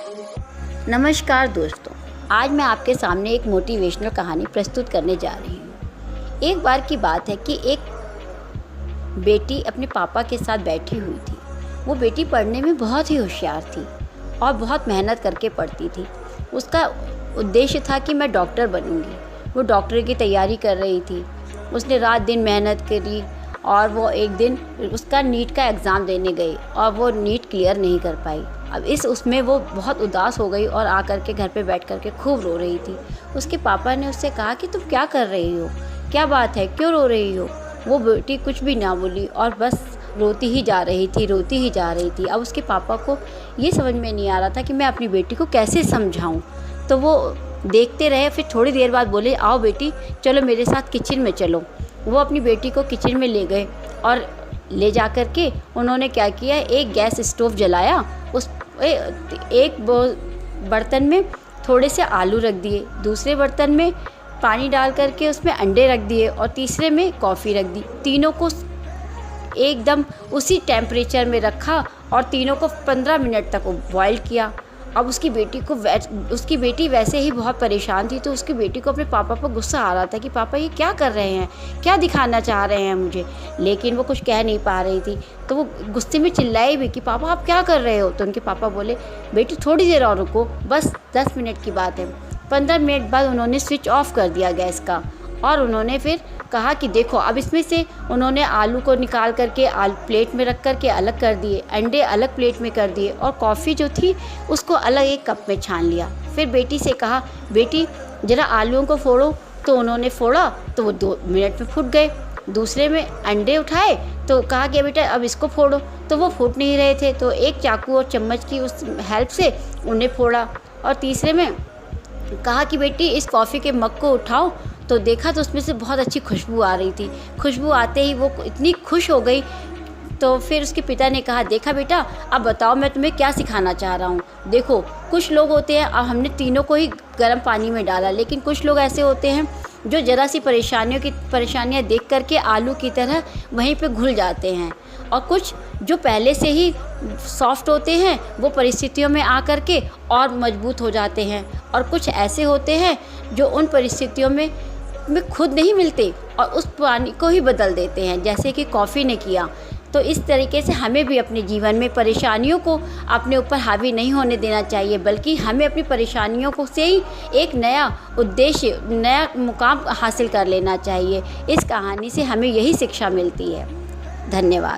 नमस्कार दोस्तों, आज मैं आपके सामने एक मोटिवेशनल कहानी प्रस्तुत करने जा रही हूँ। एक बार की बात है कि एक बेटी अपने पापा के साथ बैठी हुई थी। वो बेटी पढ़ने में बहुत ही होशियार थी और बहुत मेहनत करके पढ़ती थी। उसका उद्देश्य था कि मैं डॉक्टर बनूँगी। वो डॉक्टर की तैयारी कर रही थी। उसने रात दिन मेहनत करी और वो एक दिन उसका नीट का एग्ज़ाम देने गई और वो नीट क्लियर नहीं कर पाई। अब उसमें वो बहुत उदास हो गई और आकर के घर पे बैठ कर के खूब रो रही थी। उसके पापा ने उससे कहा कि तुम क्या कर रही हो, क्या बात है, क्यों रो रही हो। वो बेटी कुछ भी ना बोली और बस रोती ही जा रही थी। अब उसके पापा को ये समझ में नहीं आ रहा था कि मैं अपनी बेटी को कैसे समझाऊं। तो वो देखते रहे। फिर थोड़ी देर बाद बोले, आओ बेटी, चलो मेरे साथ किचन में चलो। वो अपनी बेटी को किचन में ले गए और ले जा कर के उन्होंने क्या किया, एक गैस स्टोव जलाया। उस एक बर्तन में थोड़े से आलू रख दिए, दूसरे बर्तन में पानी डाल करके उसमें अंडे रख दिए और तीसरे में कॉफ़ी रख दी। तीनों को एकदम उसी टेम्परेचर में रखा और तीनों को 15 मिनट तक बॉईल किया। अब उसकी बेटी वैसे ही बहुत परेशान थी, तो उसकी बेटी को अपने पापा पर गुस्सा आ रहा था कि पापा ये क्या कर रहे हैं, क्या दिखाना चाह रहे हैं मुझे। लेकिन वो कुछ कह नहीं पा रही थी, तो वो गुस्से में चिल्लाई भी कि पापा आप क्या कर रहे हो। तो उनके पापा बोले, बेटी थोड़ी देर और रुको, बस 10 मिनट की बात है। 15 मिनट बाद उन्होंने स्विच ऑफ कर दिया गैस का और उन्होंने फिर कहा कि देखो, अब इसमें से उन्होंने आलू को निकाल करके प्लेट में रख करके अलग कर दिए, अंडे अलग प्लेट में कर दिए और कॉफ़ी जो थी उसको अलग एक कप में छान लिया। फिर बेटी से कहा, बेटी ज़रा आलूओं को फोड़ो। तो उन्होंने फोड़ा तो वो 2 मिनट में फूट गए। दूसरे में अंडे उठाए तो कहा कि बेटा अब इसको फोड़ो, तो वो फूट नहीं रहे थे। तो एक चाकू और चम्मच की उस हेल्प से उन्हें फोड़ा। और तीसरे में कहा कि बेटी इस कॉफ़ी के मग को उठाओ। तो देखा तो उसमें से बहुत अच्छी खुशबू आ रही थी। खुशबू आते ही वो इतनी खुश हो गई। तो फिर उसके पिता ने कहा, देखा बेटा, अब बताओ मैं तुम्हें क्या सिखाना चाह रहा हूँ। देखो, कुछ लोग होते हैं, अब हमने तीनों को ही गर्म पानी में डाला, लेकिन कुछ लोग ऐसे होते हैं जो ज़रा सी परेशानियाँ देख करके आलू की तरह वहीं पे घुल जाते हैं। और कुछ जो पहले से ही सॉफ्ट होते हैं वो परिस्थितियों में आ कर के और मजबूत हो जाते हैं। और कुछ ऐसे होते हैं जो उन परिस्थितियों में खुद नहीं मिलते और उस पानी को ही बदल देते हैं, जैसे कि कॉफ़ी ने किया। तो इस तरीके से हमें भी अपने जीवन में परेशानियों को अपने ऊपर हावी नहीं होने देना चाहिए, बल्कि हमें अपनी परेशानियों को से ही एक नया उद्देश्य, नया मुकाम हासिल कर लेना चाहिए। इस कहानी से हमें यही शिक्षा मिलती है। धन्यवाद।